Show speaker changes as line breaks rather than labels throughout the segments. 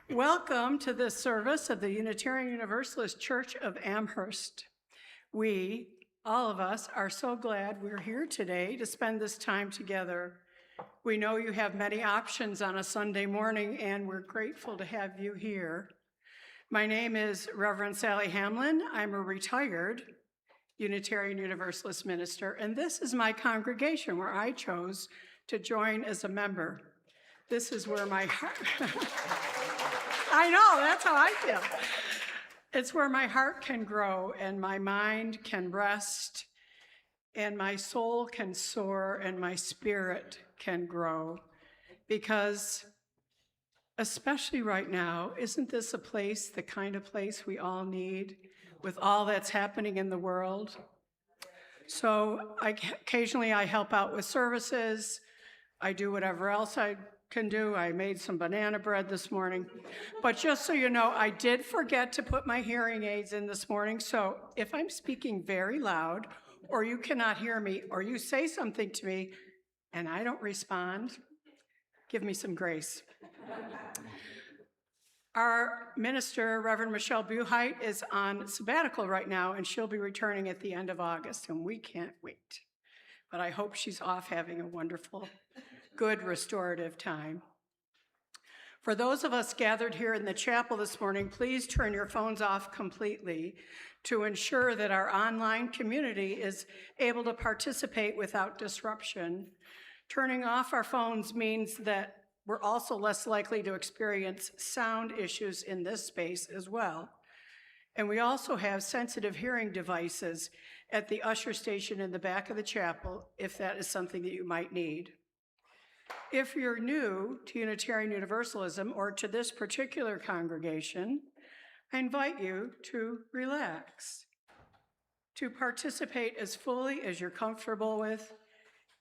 Welcome to this service of the Unitarian Universalist Church of Amherst. We, all of us, are so glad we're here today to spend this time together. We know you have many options on a Sunday morning, and we're grateful to have you here. My name is Reverend Sally Hamlin. I'm a retired Unitarian Universalist minister, and this is my congregation where I chose to join as a member. This is where my heart... I know, that's how I feel. It's where my heart can grow and my mind can rest and my soul can soar and my spirit can grow. Because especially right now, isn't this a place, the kind of place we all need with all that's happening in the world? So occasionally I help out with services. I do whatever else I can do. I made some banana bread this morning. But just so you know, I did forget to put my hearing aids in this morning. So if I'm speaking very loud or you cannot hear me or you say something to me and I don't respond, give me some grace. Our minister, Reverend Michelle Buhite, is on sabbatical right now, and she'll be returning at the end of August, and we can't wait. But I hope she's off having a wonderful, good restorative time. For those of us gathered here in the chapel this morning, please turn your phones off completely to ensure that our online community is able to participate without disruption. Turning off our phones means that we're also less likely to experience sound issues in this space as well. And we also have sensitive hearing devices at the usher station in the back of the chapel if that is something that you might need. If you're new to Unitarian Universalism or to this particular congregation, I invite you to relax, to participate as fully as you're comfortable with,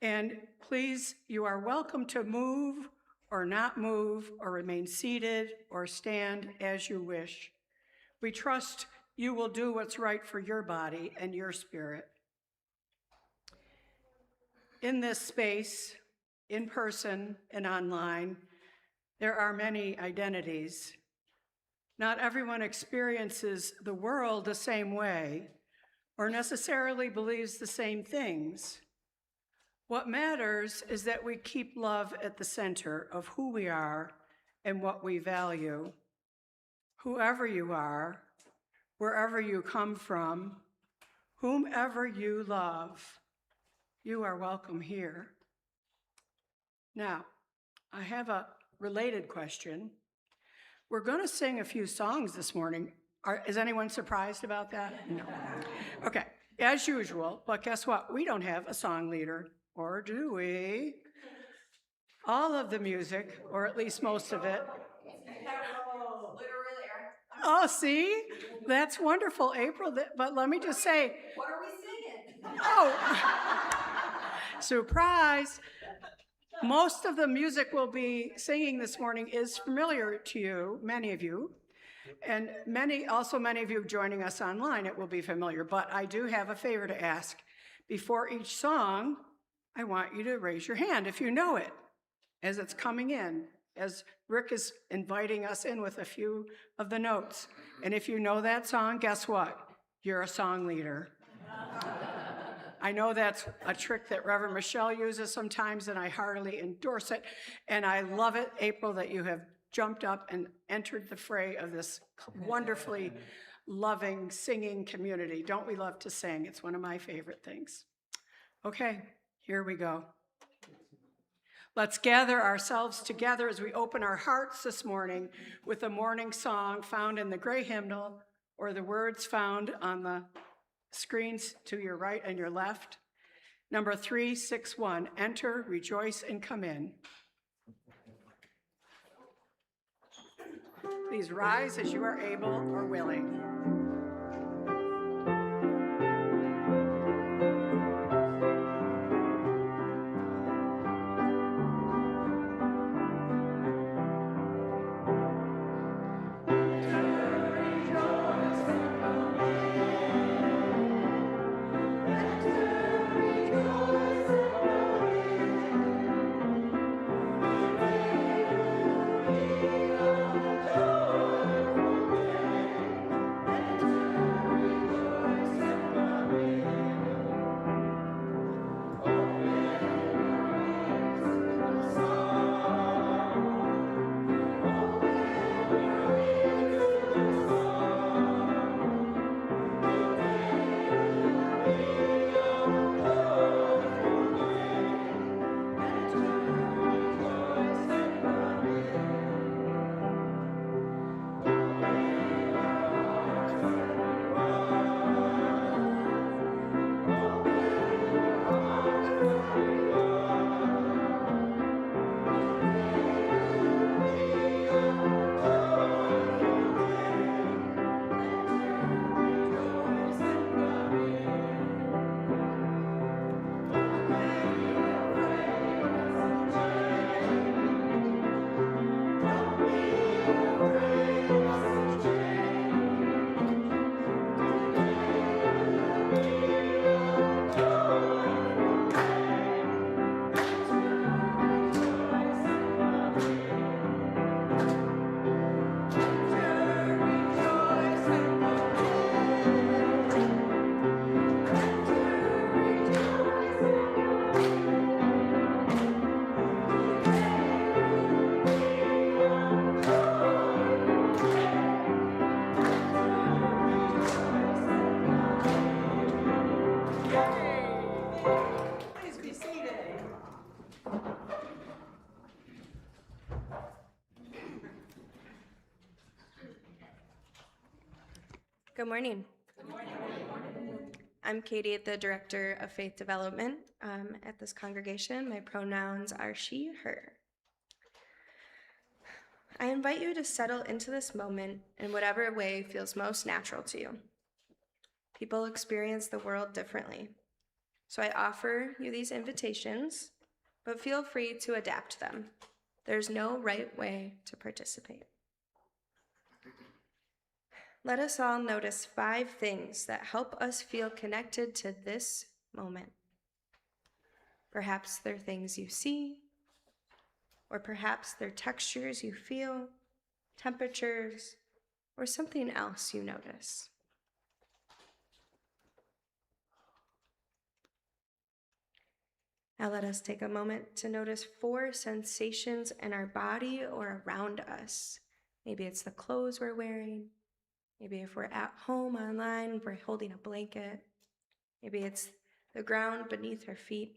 and please, you are welcome to move or not move or remain seated or stand as you wish. We trust you will do what's right for your body and your spirit. In this space, in person and online, there are many identities. Not everyone experiences the world the same way or necessarily believes the same things. What matters is that we keep love at the center of who we are and what we value. Whoever you are, wherever you come from, whomever you love, you are welcome here. Now, I have a related question. We're going to sing a few songs this morning. Is anyone surprised about that? No. Okay, as usual, but guess what? We don't have a song leader, or do we? All of the music, or at least most of it. Oh, see? That's wonderful, April. But let me just say.
What are we singing?
Oh, surprise. Most of the music we'll be singing this morning is familiar to you, many of you, and many of you joining us online, it will be familiar, but I do have a favor to ask. Before each song, I want you to raise your hand if you know it as it's coming in, as Rick is inviting us in with a few of the notes. And if you know that song, guess what? You're a song leader. I know that's a trick that Reverend Michelle uses sometimes, and I heartily endorse it. And I love it, April, that you have jumped up and entered the fray of this wonderfully loving, singing community. Don't we love to sing? It's one of my favorite things. Okay, here we go. Let's gather ourselves together as we open our hearts this morning with a morning song found in the gray hymnal, or the words found on the screens to your right and your left. Number 361, Enter, Rejoice, and Come In. Please rise as you are able or willing. Oh
Good morning. I'm Katie, the Director of Faith Development at this congregation. My pronouns are she, her. I invite you to settle into this moment in whatever way feels most natural to you. People experience the world differently, so I offer you these invitations, but feel free to adapt them. There's no right way to participate. Let us all notice 5 things that help us feel connected to this moment. Perhaps they're things you see, or perhaps they're textures you feel, temperatures, or something else you notice. Now let us take a moment to notice 4 sensations in our body or around us. Maybe it's the clothes we're wearing. Maybe if we're at home online, we're holding a blanket. Maybe it's the ground beneath our feet.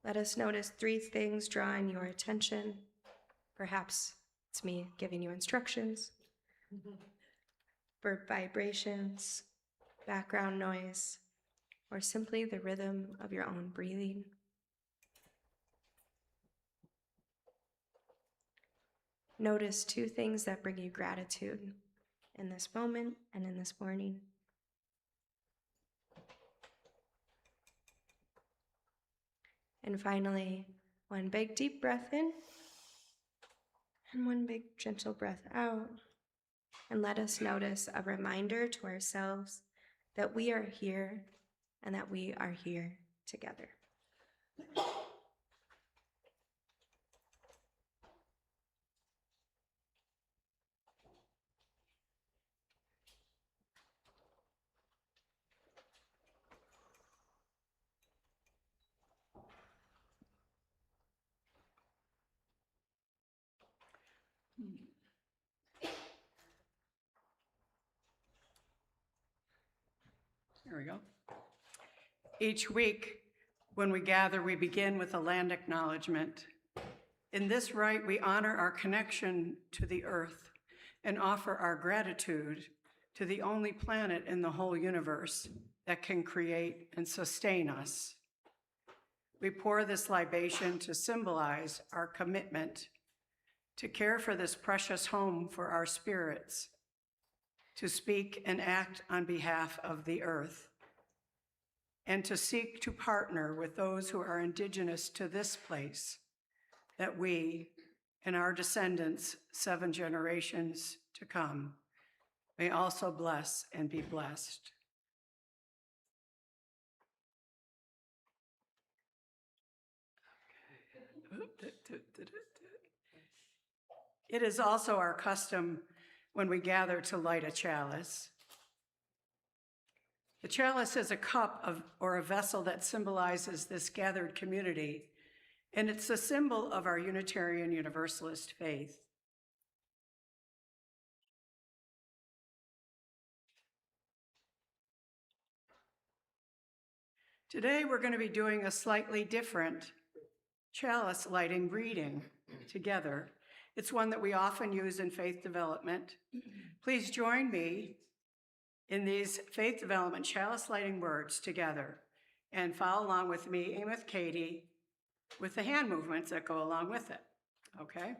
Let us notice 3 things drawing your attention. Perhaps it's me giving you instructions, bird vibrations, background noise, or simply the rhythm of your own breathing. Notice 2 things that bring you gratitude in this moment and in this morning. And finally, 1 big deep breath in and 1 big gentle breath out. And let us notice a reminder to ourselves that we are here and that we are here together.
There we go. Each week, when we gather, we begin with a land acknowledgement. In this rite, we honor our connection to the earth and offer our gratitude to the only planet in the whole universe that can create and sustain us. We pour this libation to symbolize our commitment to care for this precious home for our spirits, to speak and act on behalf of the earth, and to seek to partner with those who are indigenous to this place, that we and our descendants, 7 generations to come, may also bless and be blessed. It is also our custom when we gather to light a chalice. The chalice is a cup or a vessel that symbolizes this gathered community, and it's a symbol of our Unitarian Universalist faith. Today, we're going to be doing a slightly different chalice lighting reading together. It's one that we often use in faith development. Please join me in these faith development chalice lighting words together and follow along with me and with Katie with the hand movements that go along with it, okay?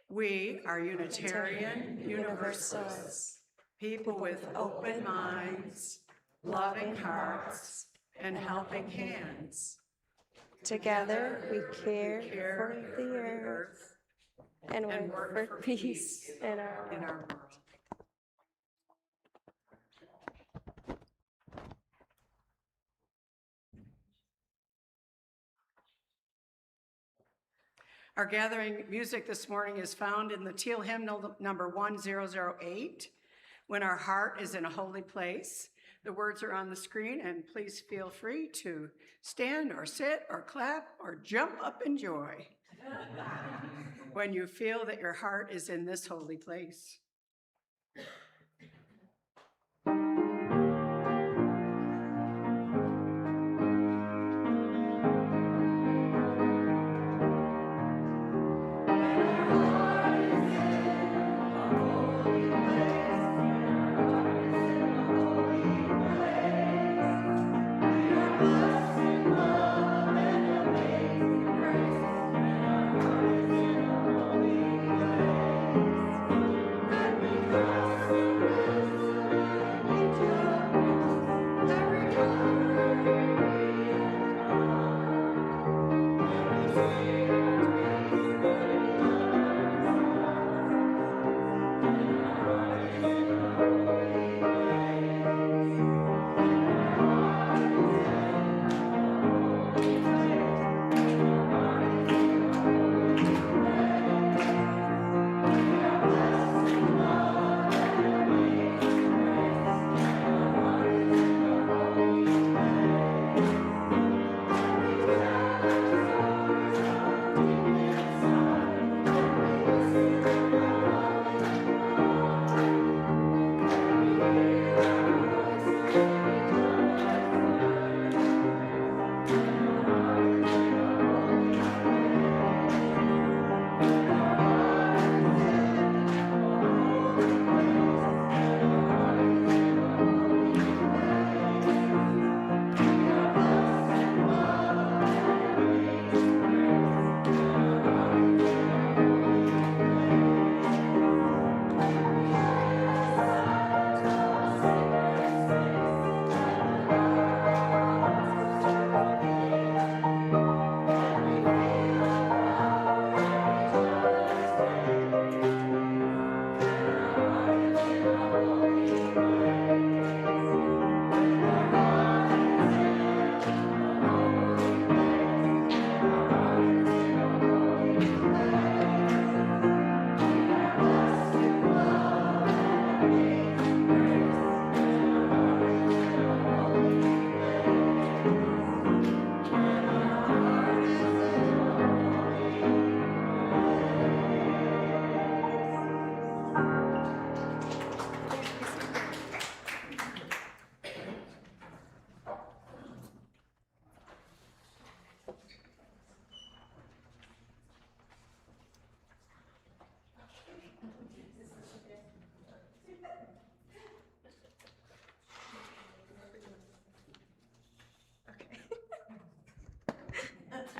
We are Unitarian Universalists, people with open minds, loving hearts, and helping hands.
Together we care for the earth and work for peace in our world.
Our gathering music this morning is found in the Teal Hymnal number 1008, When Our Heart is in a Holy Place. The words are on the screen, and please feel free to stand or sit or clap or jump up in joy when you feel that your heart is in this holy place.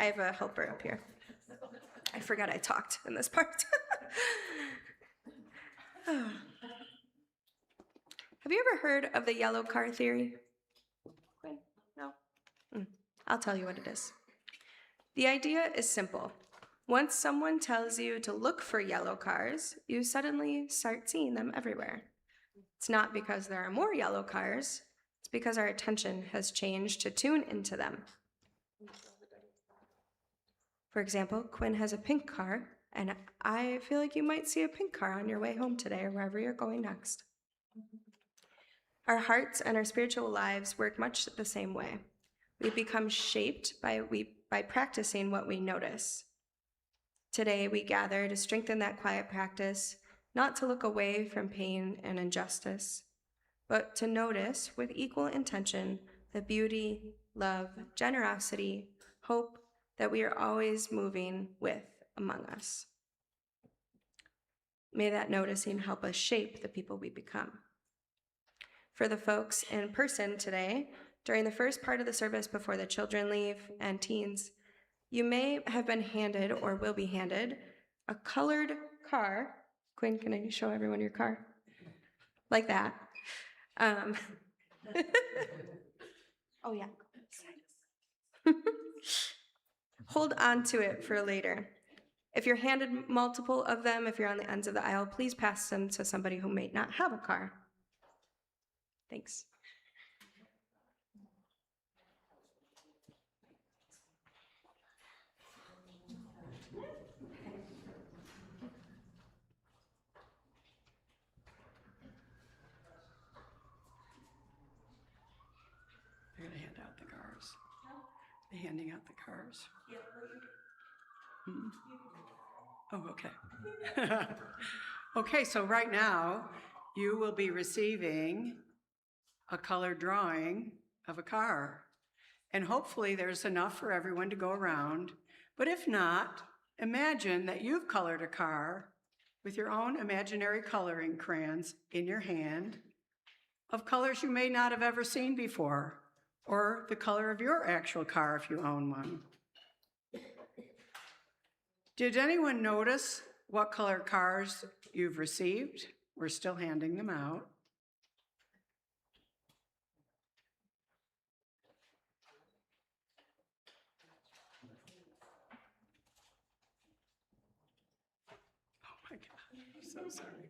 I have a helper up here. I forgot I talked in this part. Have you ever heard of the yellow car theory? Quinn? No? I'll tell you what it is. The idea is simple. Once someone tells you to look for yellow cars, you suddenly start seeing them everywhere. It's not because there are more yellow cars, it's because our attention has changed to tune into them. For example, Quinn has a pink car, and I feel like you might see a pink car on your way home today or wherever you're going next. Our hearts and our spiritual lives work much the same way. We become shaped by practicing what we notice. Today, we gather to strengthen that quiet practice, not to look away from pain and injustice, but to notice with equal intention the beauty, love, generosity, hope that we are always moving with among us. May that noticing help us shape the people we become. For the folks in person today, during the first part of the service before the children leave and teens, you may have been handed or will be handed a colored car. Quinn, can I show everyone your car? Like that. Oh, yeah. Hold on to it for later. If you're handed multiple of them, if you're on the ends of the aisle, please pass them to somebody who may not have a car. Thanks.
They're going to hand out the cars. They're handing out the cars. Oh, okay. Okay, so right now, you will be receiving a colored drawing of a car. And hopefully there's enough for everyone to go around. But if not, imagine that you've colored a car with your own imaginary coloring crayons in your hand of colors you may not have ever seen before, or the color of your actual car if you own one. Did anyone notice what color cars you've received? We're still handing them out. Oh my God, I'm so sorry.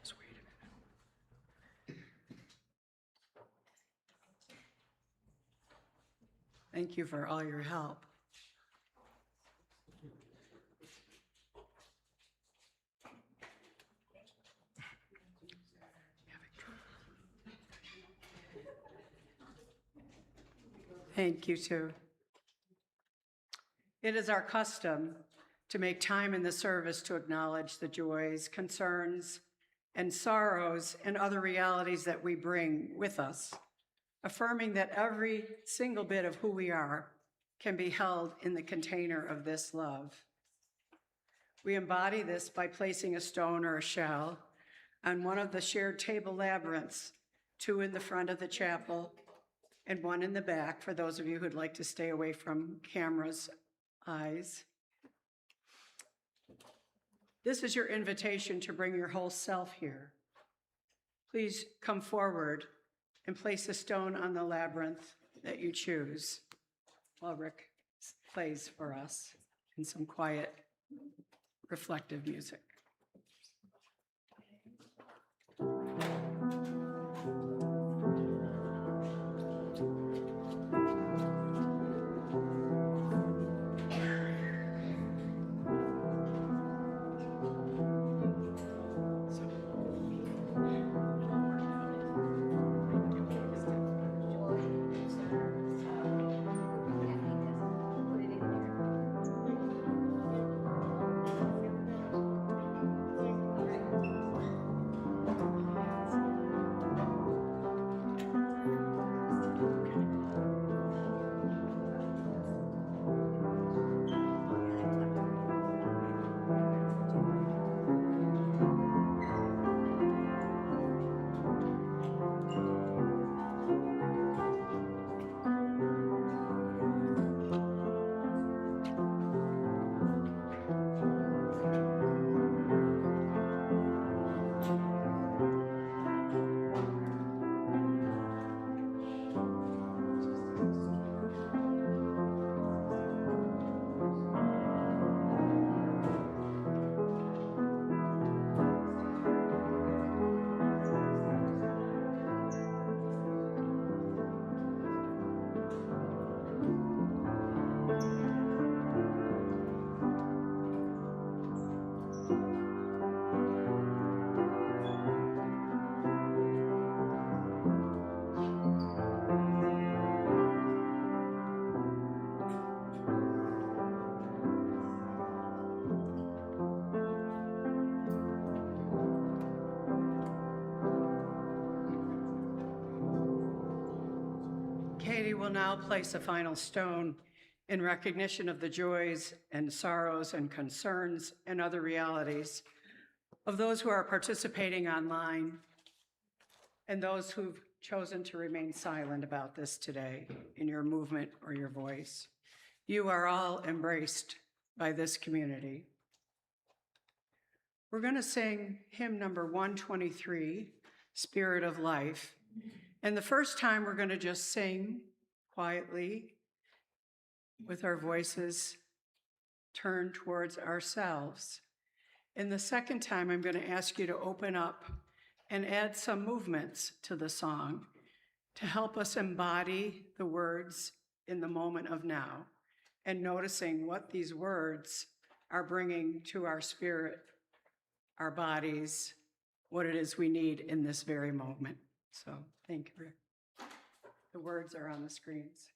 Just wait a minute. Thank you for all your help. Thank you, too. It is our custom to make time in the service to acknowledge the joys, concerns, and sorrows and other realities that we bring with us, affirming that every single bit of who we are can be held in the container of this love. We embody this by placing a stone or a shell on one of the shared table labyrinths, 2 in the front of the chapel and 1 in the back for those of you who'd like to stay away from cameras' eyes. This is your invitation to bring your whole self here. Please come forward and place a stone on the labyrinth that you choose while Rick plays for us in some quiet, reflective music. we will now place a final stone in recognition of the joys and sorrows and concerns and other realities of those who are participating online and those who've chosen to remain silent about this today in your movement or your voice. You are all embraced by this community. We're going to sing hymn number 123, Spirit of Life. And the first time we're going to just sing quietly with our voices turned towards ourselves. And the second time I'm going to ask you to open up and add some movements to the song to help us embody the words in the moment of now and noticing what these words are bringing to our spirit, our bodies, what it is we need in this very moment. So thank you. The words are on the screens.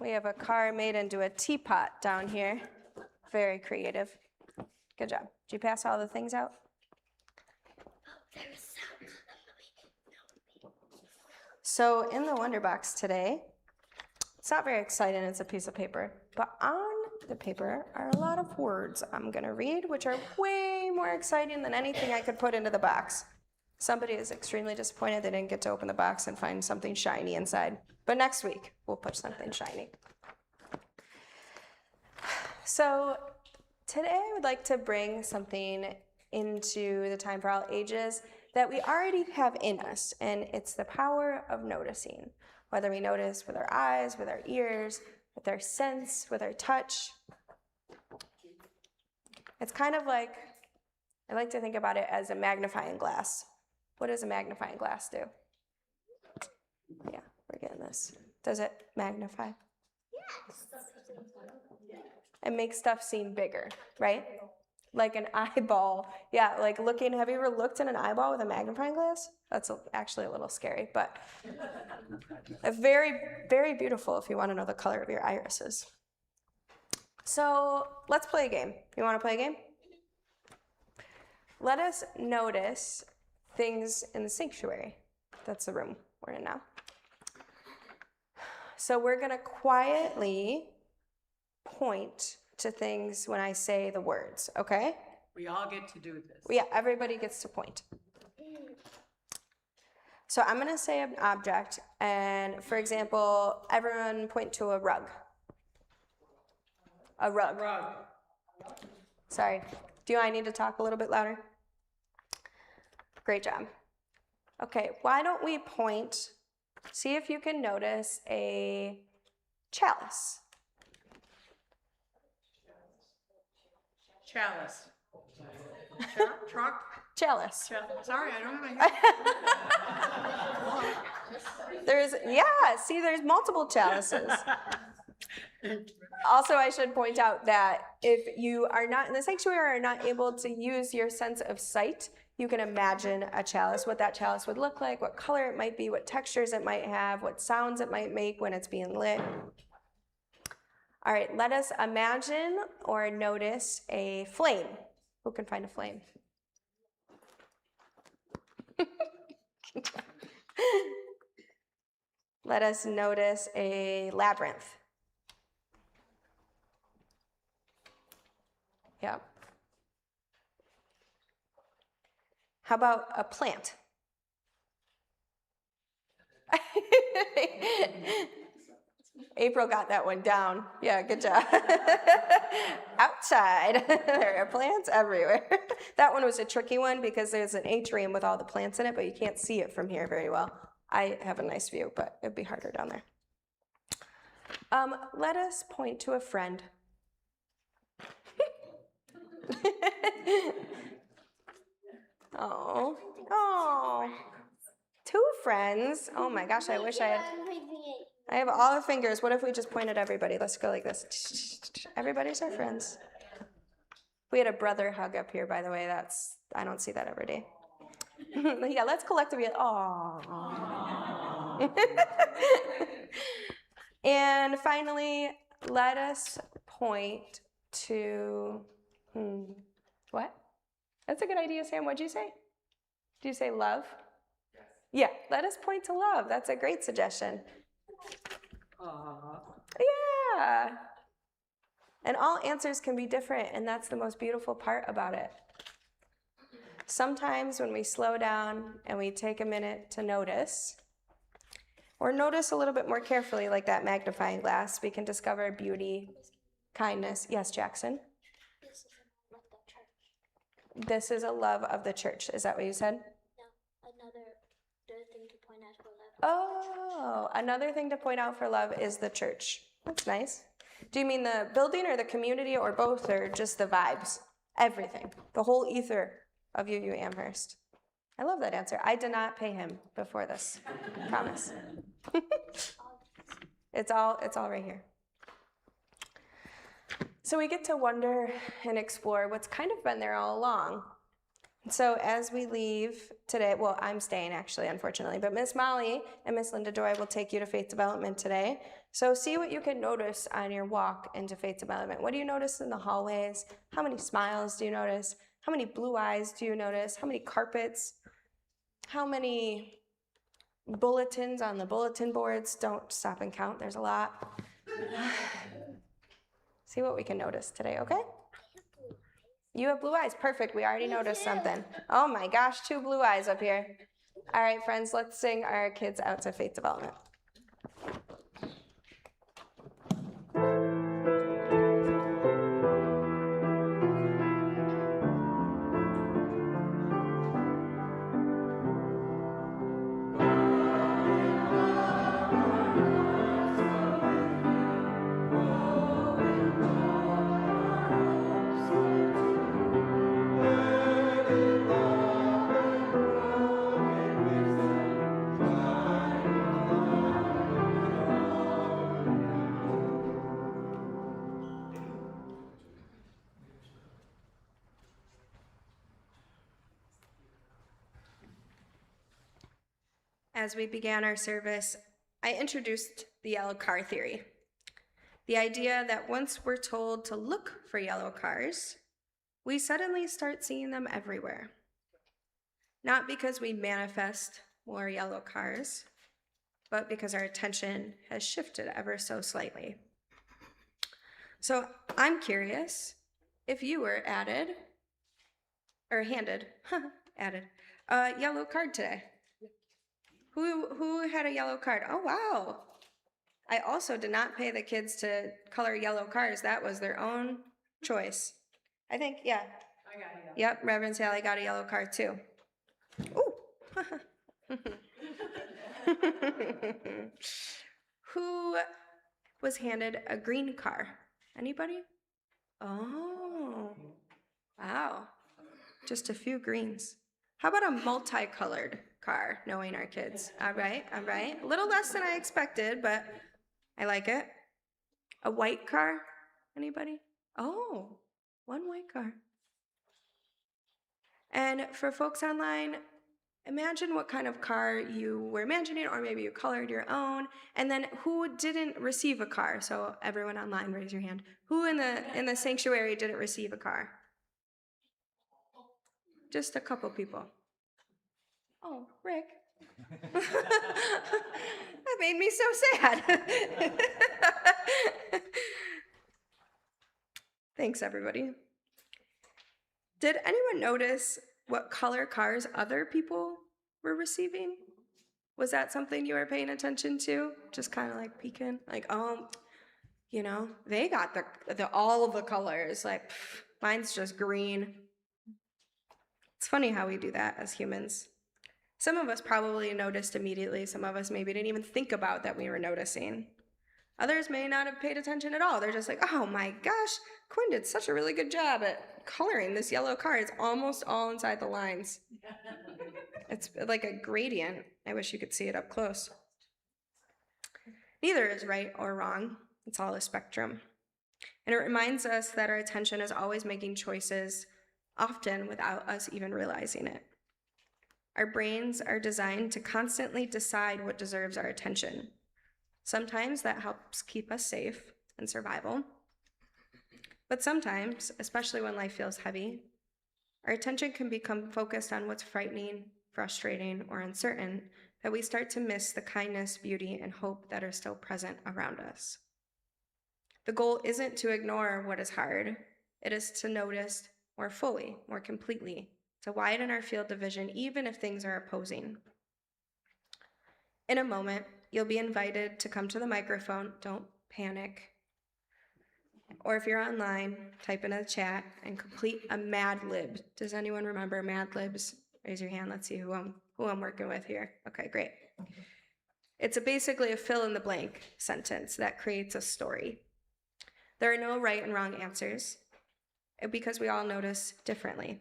We have a car made into a teapot down here. Very creative. Good job. Did you pass all the things out? So in the Wonder Box today, it's not very exciting, it's a piece of paper, but on the paper are a lot of words I'm gonna read, which are way more exciting than anything I could put into the box. Somebody is extremely disappointed they didn't get to open the box and find something shiny inside. But next week, we'll put something shiny. So today I would like to bring something into the Time for All Ages that we already have in us, and it's the power of noticing. Whether we notice with our eyes, with our ears, with our sense, with our touch. It's kind of like, I like to think about it as a magnifying glass. What does a magnifying glass do? Yeah, we're getting this. Does it magnify? Yes. It makes stuff seem bigger, right? Like an eyeball. Yeah, like looking, have you ever looked in an eyeball with a magnifying glass? That's actually a little scary, but very, very beautiful if you want to know the color of your irises. So let's play a game. You want to play a game? Let us notice things in the sanctuary. That's the room we're in now. So we're going to quietly point to things when I say the words, okay?
We all get to do this.
Yeah, everybody gets to point. So I'm going to say an object, and for example, everyone point to a rug. A rug.
Rug.
Sorry. Do I need to talk a little bit louder? Great job. Okay, why don't we point, see if you can notice a chalice.
Chalice. Truck.
Chalice.
Sorry, I don't have my
There's multiple chalices. Also, I should point out that if you are not in the sanctuary or are not able to use your sense of sight, you can imagine a chalice, what that chalice would look like, what color it might be, what textures it might have, what sounds it might make when it's being lit. All right, let us imagine or notice a flame. Who can find a flame? Let us notice a labyrinth. Yeah. How about a plant? April got that one down. Yeah, good job. Outside. There are plants everywhere. That one was a tricky one because there's an atrium with all the plants in it, but you can't see it from here very well. I have a nice view, but it'd be harder down there. Let us point to a friend. Oh, 2 friends. Oh my gosh, I wish I had. I have all the fingers. What if we just point at everybody? Let's go like this. Everybody's our friends. We had a brother hug up here, by the way. I don't see that every day. Yeah, let's collectively. Oh. And finally, let us point to. What? That's a good idea, Sam. What'd you say? Did you say love? Yes. Yeah, let us point to love. That's a great suggestion. Yeah. And all answers can be different, and that's the most beautiful part about it. Sometimes when we slow down and we take a minute to notice, or notice a little bit more carefully like that magnifying glass, we can discover beauty, kindness. Yes, Jackson? This is a love of the church. Is that what you said?
No, another thing to point out for love.
Oh, another thing to point out for love is the church. That's nice. Do you mean the building or the community or both or just the vibes? Everything. The whole ether of UU Amherst. I love that answer. I did not pay him before this. Promise. It's all right here. So we get to wonder and explore what's kind of been there all along. So as we leave today, well, I'm staying actually, unfortunately, but Miss Molly and Miss Linda Joy will take you to Faith Development today. So see what you can notice on your walk into Faith Development. What do you notice in the hallways? How many smiles do you notice? How many blue eyes do you notice? How many carpets? How many bulletins on the bulletin boards? Don't stop and count, there's a lot. See what we can notice today, okay? You have blue eyes. Perfect. We already noticed something. Oh my gosh, 2 blue eyes up here. All right, friends, let's sing our kids out to Faith Development. As we began our service, I introduced the yellow car theory. The idea that once we're told to look for yellow cars, we suddenly start seeing them everywhere. Not because we manifest more yellow cars, but because our attention has shifted ever so slightly. So I'm curious if you were handed a yellow card today. Who had a yellow card? Oh, wow. I also did not pay the kids to color yellow cars. That was their own choice. I think, yeah.
I got it.
Yep, Reverend Sally got a yellow card too. Ooh. Who was handed a green car? Anybody? Oh, wow. Just a few greens. How about a multicolored car, knowing our kids? All right. A little less than I expected, but I like it. A white car? Anybody? Oh, one white car. And for folks online, imagine what kind of car you were imagining, or maybe you colored your own, and then who didn't receive a car? So everyone online, raise your hand. Who in the sanctuary didn't receive a car? Just a couple people. Oh, Rick. That made me so sad. Thanks, everybody. Did anyone notice what color cars other people were receiving? Was that something you were paying attention to? Just kind of like peeking, like, oh, you know, they got the all of the colors. Like, mine's just green. It's funny how we do that as humans. Some of us probably noticed immediately. Some of us maybe didn't even think about that we were noticing. Others may not have paid attention at all. They're just like, oh my gosh, Quinn did such a really good job at coloring this yellow car. It's almost all inside the lines. It's like a gradient. I wish you could see it up close. Neither is right or wrong. It's all a spectrum. And it reminds us that our attention is always making choices, often without us even realizing it. Our brains are designed to constantly decide what deserves our attention. Sometimes that helps keep us safe and survival. But sometimes, especially when life feels heavy, our attention can become focused on what's frightening, frustrating, or uncertain, that we start to miss the kindness, beauty, and hope that are still present around us. The goal isn't to ignore what is hard. It is to notice more fully, more completely, to widen our field of vision, even if things are opposing. In a moment, you'll be invited to come to the microphone. Don't panic. Or if you're online, type in a chat and complete a Mad Lib. Does anyone remember Mad Libs? Raise your hand. Let's see who I'm working with here. Okay, great. It's basically a fill-in-the-blank sentence that creates a story. There are no right and wrong answers because we all notice differently.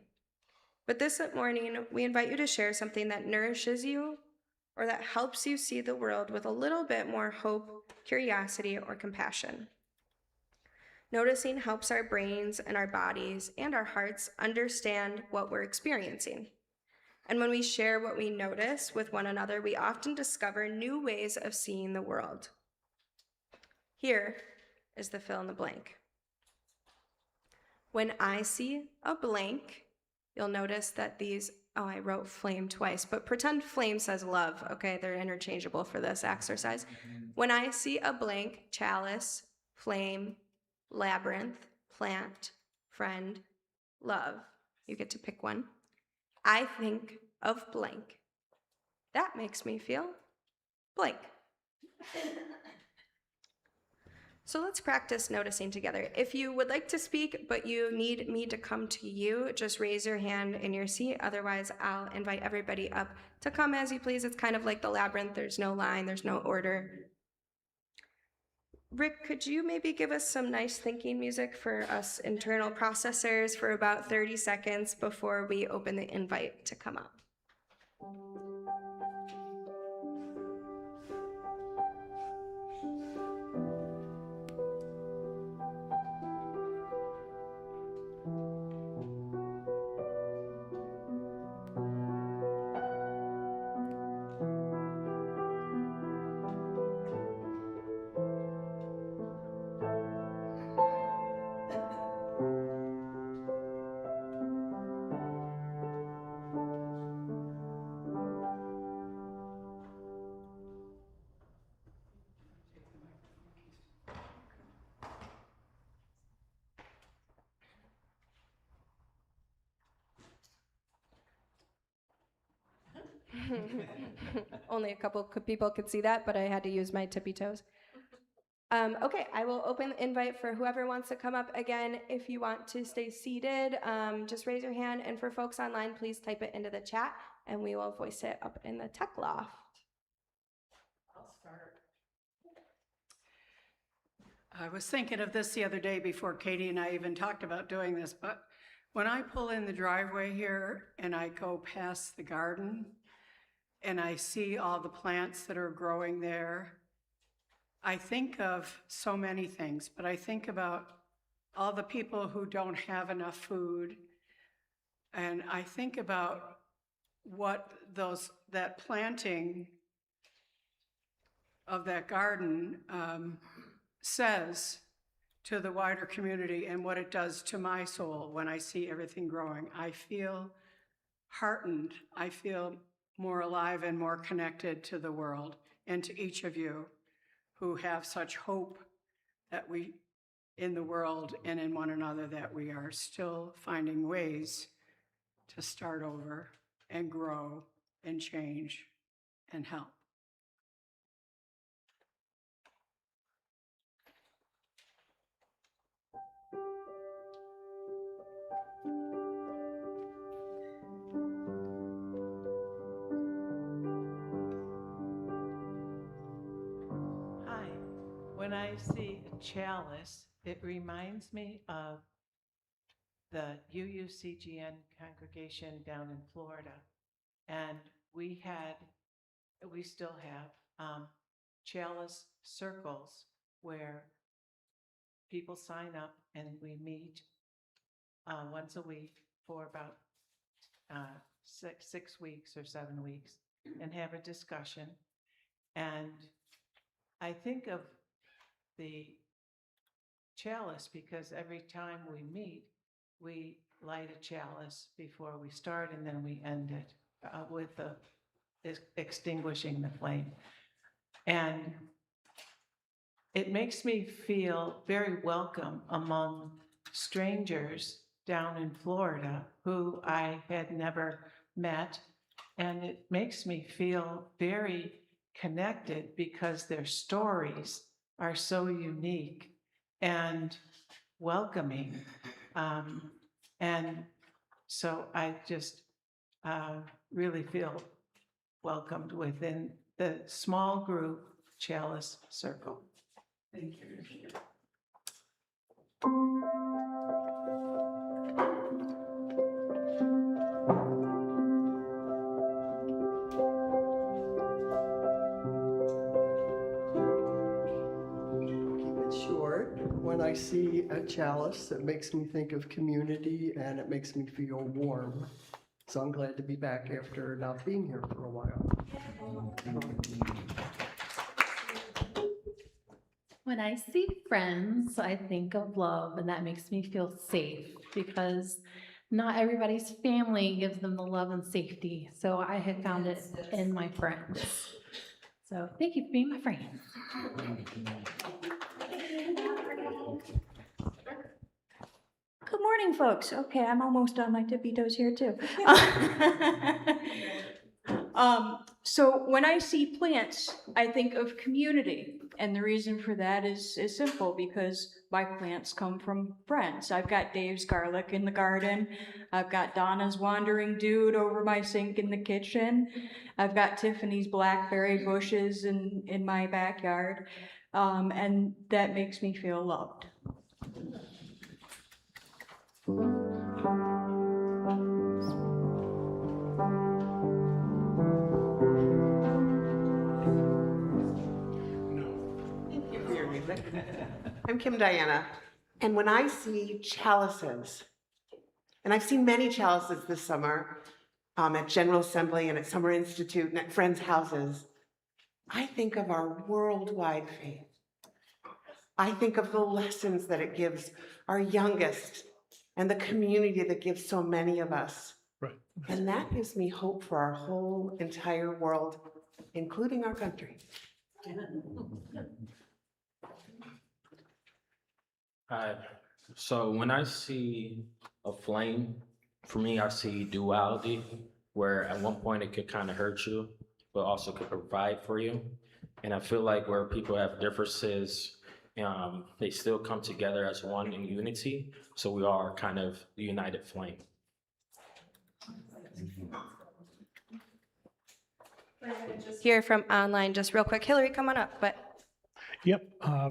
But this morning, we invite you to share something that nourishes you or that helps you see the world with a little bit more hope, curiosity, or compassion. Noticing helps our brains and our bodies and our hearts understand what we're experiencing. And when we share what we notice with one another, we often discover new ways of seeing the world. Here is the fill in the blank. When I see a blank, you'll notice that these, I wrote flame twice, but pretend flame says love, okay? They're interchangeable for this exercise. When I see a blank, chalice, flame, labyrinth, plant, friend, love, you get to pick one. I think of blank. That makes me feel blank. So let's practice noticing together. If you would like to speak, but you need me to come to you, just raise your hand in your seat. Otherwise, I'll invite everybody up to come as you please. It's kind of like the labyrinth. There's no line, there's no order. Rick, could you maybe give us some nice thinking music for us internal processors for about 30 seconds before we open the invite to come up? Only a couple people could see that, but I had to use my tippy toes. Okay, I will open the invite for whoever wants to come up. Again, if you want to stay seated, just raise your hand. And for folks online, please type it into the chat, and we will voice it up in the tech loft.
I'll start. I was thinking of this the other day before Katie and I even talked about doing this, but when I pull in the driveway here and I go past the garden and I see all the plants that are growing there, I think of so many things, but I think about all the people who don't have enough food, and I think about what that planting of that garden says to the wider community and what it does to my soul when I see everything growing. I feel heartened. I feel more alive and more connected to the world and to each of you who have such hope that we, in the world and in one another, that we are still finding ways to start over and grow and change and help.
Hi. When I see a chalice, it reminds me of the UUCGN congregation down in Florida. And we still have chalice circles where people sign up and we meet once a week for about 6 weeks or 7 weeks and have a discussion. And I think of the chalice because every time we meet, we light a chalice before we start, and then we end it with extinguishing the flame. And it makes me feel very welcome among strangers down in Florida who I had never met. And it makes me feel very connected because their stories are so unique and welcoming. And so I just really feel welcomed within the small group Chalice Circle. Thank you.
Short. When I see a chalice, it makes me think of community and it makes me feel warm. So I'm glad to be back after not being here for a while.
When I see friends, I think of love, and that makes me feel safe because not everybody's family gives them the love and safety. So I have found it in my friends. So thank you for being my friend.
Good morning, folks. Okay, I'm almost on my tippy toes here too. So when I see plants, I think of community. And the reason for that is simple, because my plants come from friends. I've got Dave's garlic in the garden. I've got Donna's wandering dude over my sink in the kitchen. I've got Tiffany's blackberry bushes in my backyard. And that makes me feel loved.
I'm Kim Diana, and when I see chalices, and I've seen many chalices this summer at General Assembly and at Summer Institute and at friends' houses, I think of our worldwide faith. I think of the lessons that it gives our youngest and the community that gives so many of us.
Right.
And that gives me hope for our whole entire world, including our country.
So when I see a flame, for me, I see duality. where at one point it could kind of hurt you, but also could provide for you. And I feel like where people have differences, they still come together as one in unity. So we are kind of the united flame.
Hear from online just real quick. Hillary, come on up. But
Yep,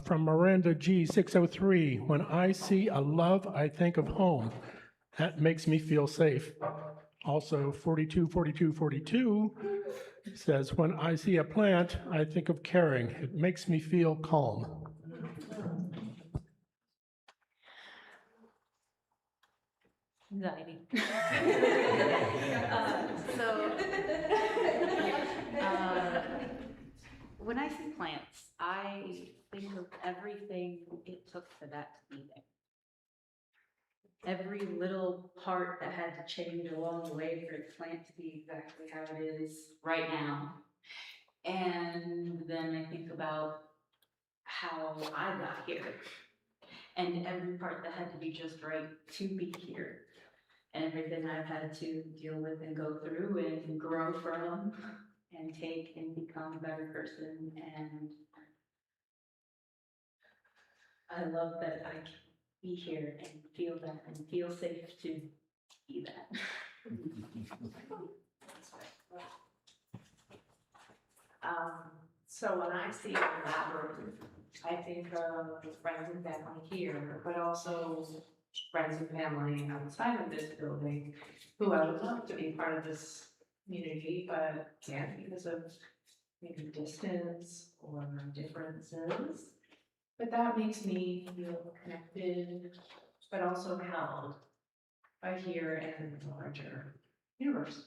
from Miranda G, 603. When I see a love, I think of home. That makes me feel safe. Also, 424242 says, when I see a plant, I think of caring. It makes me feel calm.
Anxiety.
When I see plants, I think of everything it took for that to be there. Every little part that had to change along the way for the plant to be exactly how it is right now. And then I think about how I got here and every part that had to be just right to be here. And everything I've had to deal with and go through and grow from and take and become a better person. And I love that I can be here and feel that and feel safe to be that.
So when I see a collaborative, I think of friends and family here, but also friends and family outside of this building who I would love to be part of this community, but can't because of maybe distance or differences. But that makes me feel connected, but also held by here and the larger universe.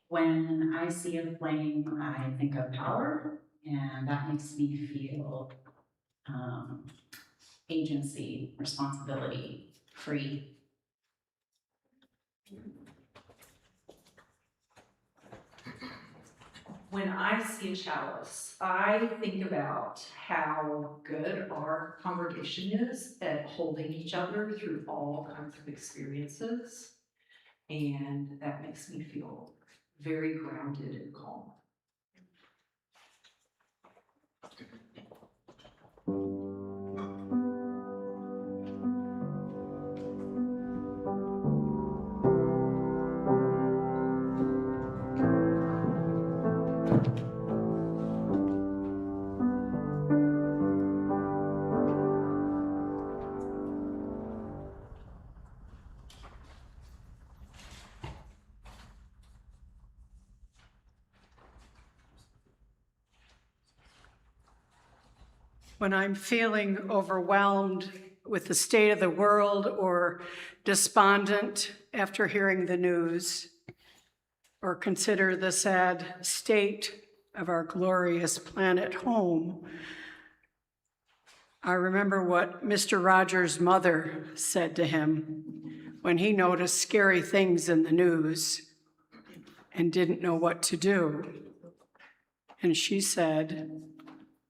When I see a flame, I think of power, and that makes me feel agency, responsibility, free.
When I see a chalice, I think about how good our congregation is at holding each other through all kinds of experiences. And that makes me feel very grounded and calm.
When I'm feeling overwhelmed with the state of the world or despondent after hearing the news, or consider the sad state of our glorious planet home, I remember what Mr. Rogers' mother said to him when he noticed scary things in the news and didn't know what to do. And she said,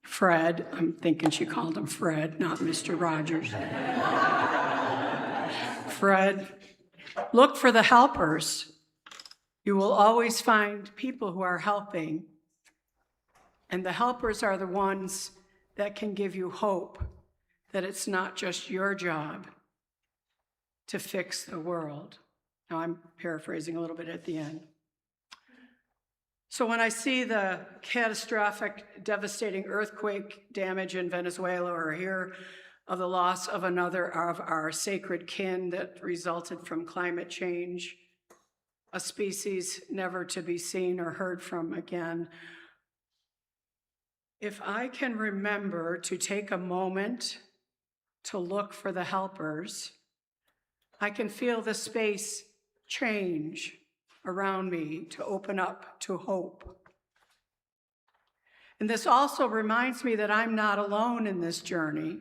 Fred, I'm thinking she called him Fred, not Mr. Rogers. Fred, look for the helpers. You will always find people who are helping. And the helpers are the ones that can give you hope that it's not just your job to fix the world. Now I'm paraphrasing a little bit at the end. So when I see the catastrophic, devastating earthquake damage in Venezuela, or hear of the loss of another of our sacred kin that resulted from climate change, a species never to be seen or heard from again, if I can remember to take a moment to look for the helpers, I can feel the space change around me to open up to hope. And this also reminds me that I'm not alone in this journey.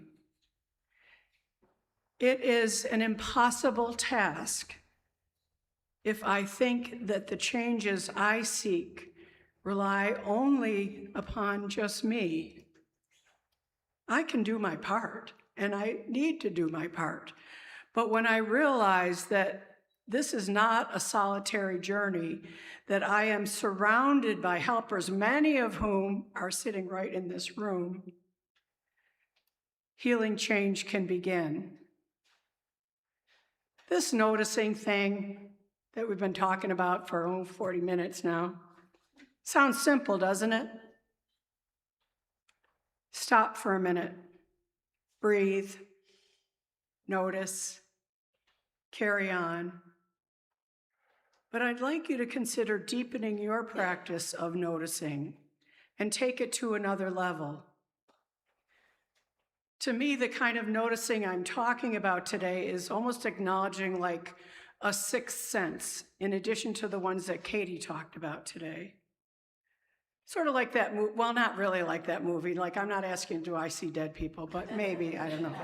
It is an impossible task if I think that the changes I seek rely only upon just me. I can do my part. and I need to do my part. But when I realize that this is not a solitary journey, that I am surrounded by helpers, many of whom are sitting right in this room, healing change can begin. This noticing thing that we've been talking about for 40 minutes now sounds simple, doesn't it? Stop for a minute, breathe, notice, carry on. But I'd like you to consider deepening your practice of noticing and take it to another level. To me, the kind of noticing I'm talking about today is almost acknowledging like a sixth sense, in addition to the ones that Katie talked about today. Sort of like that movie, well, not really like that movie. Like, I'm not asking, do I see dead people? But maybe, I don't know.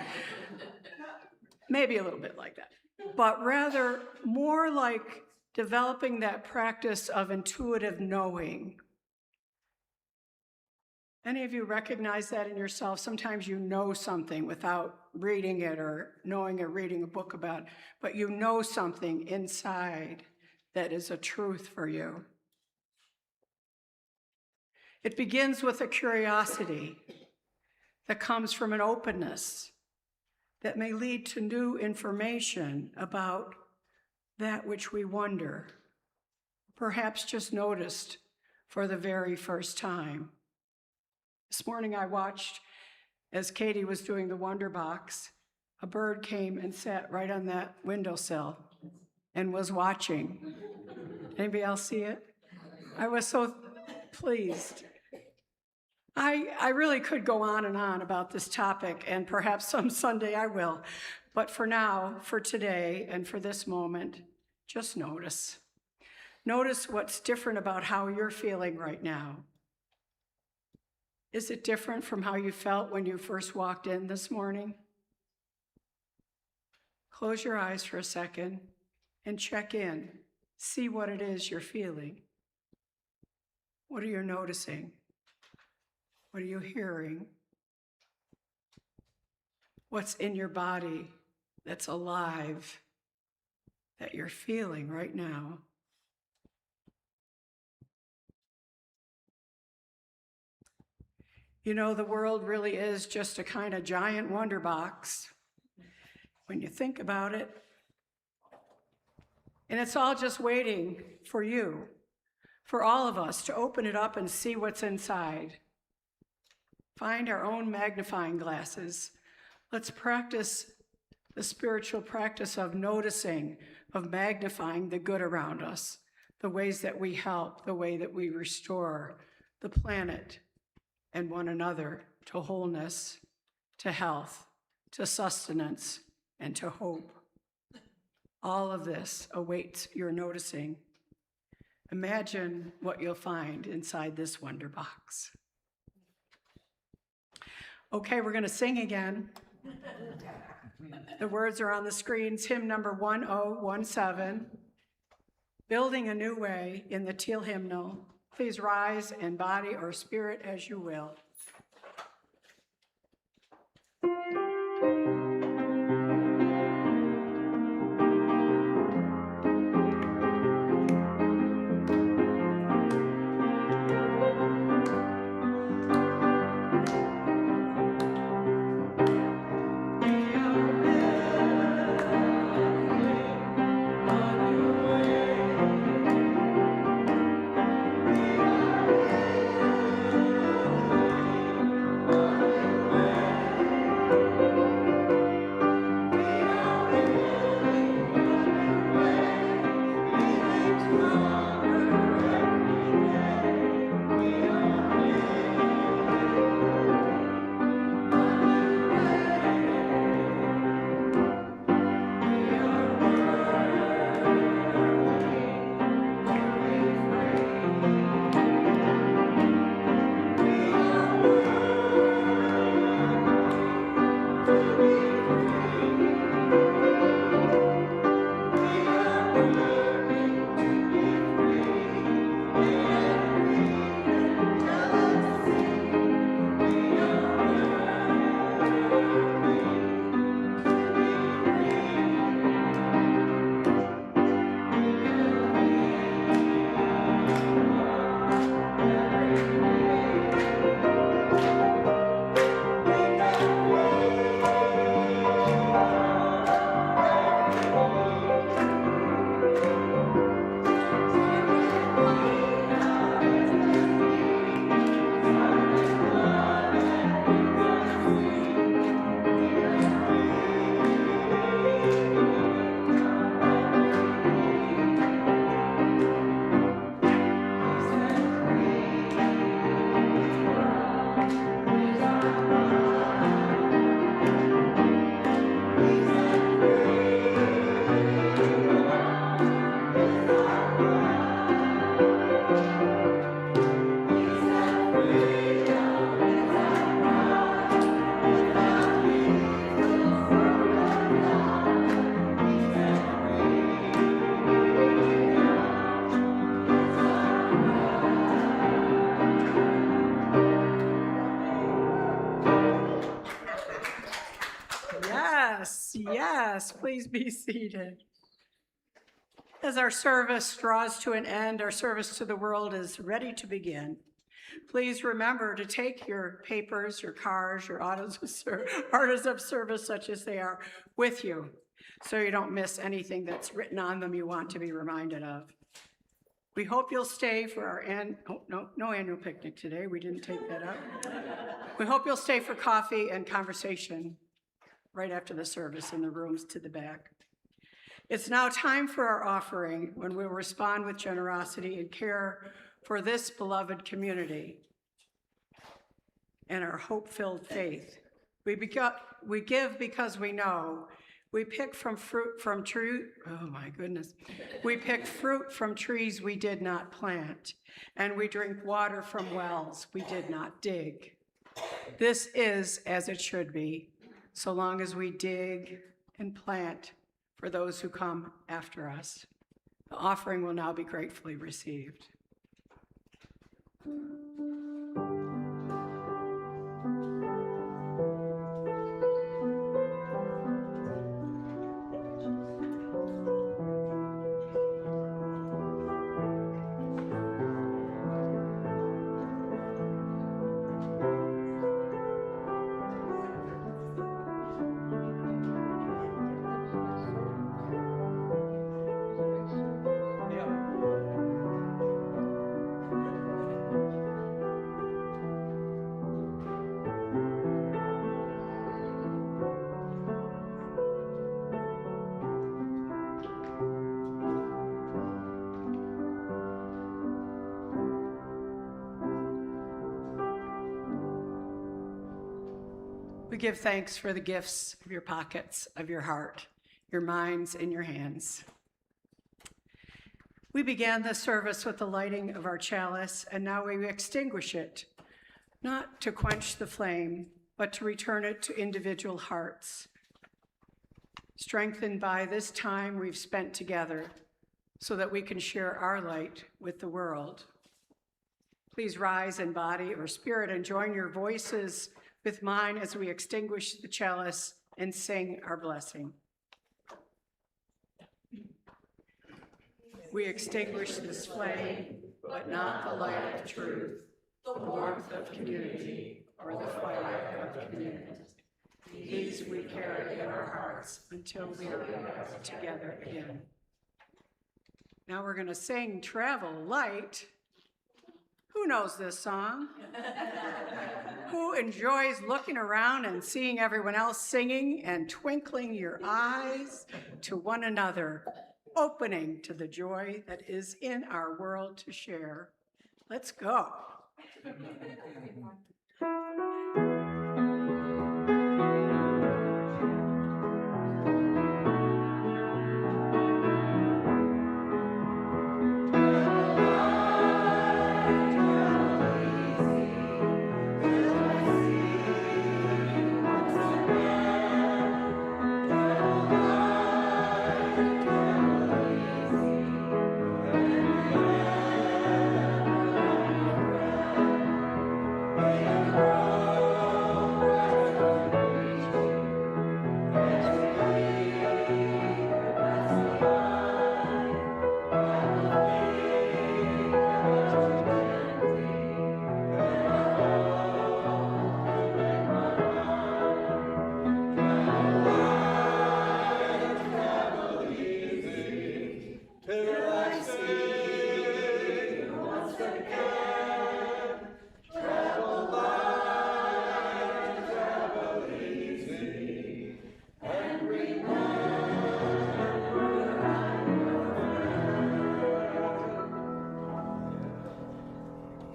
Maybe a little bit like that. But rather, more like developing that practice of intuitive knowing. Any of you recognize that in yourself? Sometimes you know something without reading it or knowing or reading a book about it, but you know something inside that is a truth for you. It begins with a curiosity that comes from an openness that may lead to new information about that which we wonder, perhaps just noticed for the very first time. This morning I watched, as Katie was doing the Wonder Box, a bird came and sat right on that windowsill and was watching. Anybody else see it? I was so pleased. I really could go on and on about this topic, and perhaps some Sunday I will. But for now, for today, and for this moment, just notice. Notice what's different about how you're feeling right now. Is it different from how you felt when you first walked in this morning? Close your eyes for a second and check in. See what it is you're feeling. What are you noticing? What are you hearing? What's in your body that's alive, that you're feeling right now? You know, the world really is just a kind of giant wonder box when you think about it. And it's all just waiting for you, for all of us to open it up and see what's inside. Find our own magnifying glasses. Let's practice the spiritual practice of noticing, of magnifying the good around us, the ways that we help, the way that we restore the planet and one another to wholeness, to health, to sustenance, and to hope. All of this awaits your noticing. Imagine what you'll find inside this wonder box. Okay, we're going to sing again. The words are on the screens. Hymn number 1017, Building a New Way, in the Teal Hymnal. Please rise in body or spirit as you will. Yes, yes, please be seated. As our service draws to an end, our service to the world is ready to begin. Please remember to take your papers, your cars, your orders of service, such as they are, with you, so you don't miss anything that's written on them you want to be reminded of. We hope you'll stay for our no annual picnic today. We didn't take that up. We hope you'll stay for coffee and conversation right after the service in the rooms to the back. It's now time for our offering, when we'll respond with generosity and care for this beloved community and our hope-filled faith. We give because we know. We pick We pick fruit from trees we did not plant, and we drink water from wells we did not dig. This is as it should be, so long as we dig and plant for those who come after us. The offering will now be gratefully received. We give thanks for the gifts of your pockets, of your heart, your minds, and your hands. We began the service with the lighting of our chalice, and now we extinguish it, not to quench the flame, but to return it to individual hearts, strengthened by this time we've spent together so that we can share our light with the world. Please rise in body or spirit and join your voices with mine as we extinguish the chalice and sing our blessing. We extinguish this flame, but not the light of truth, the warmth of community, or the fire of community. These we carry in our hearts until we are gathered together again. Now we're going to sing Travel Light. Who knows this song? Who enjoys looking around and seeing everyone else singing and twinkling your eyes to one another, opening to the joy that is in our world to share? Let's go.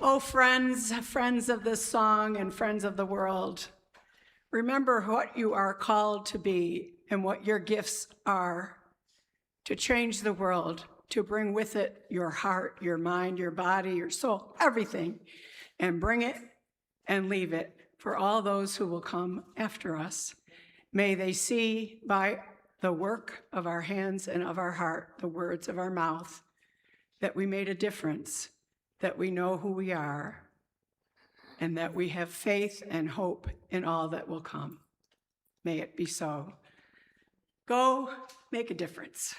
Oh, friends of this song and friends of the world, remember what you are called to be and what your gifts are: to change the world, to bring with it your heart, your mind, your body, your soul, everything, and bring it and leave it for all those who will come after us. May they see by the work of our hands and of our heart, the words of our mouth, that we made a difference, that we know who we are, and that we have faith and hope in all that will come. May it be so. Go make a difference.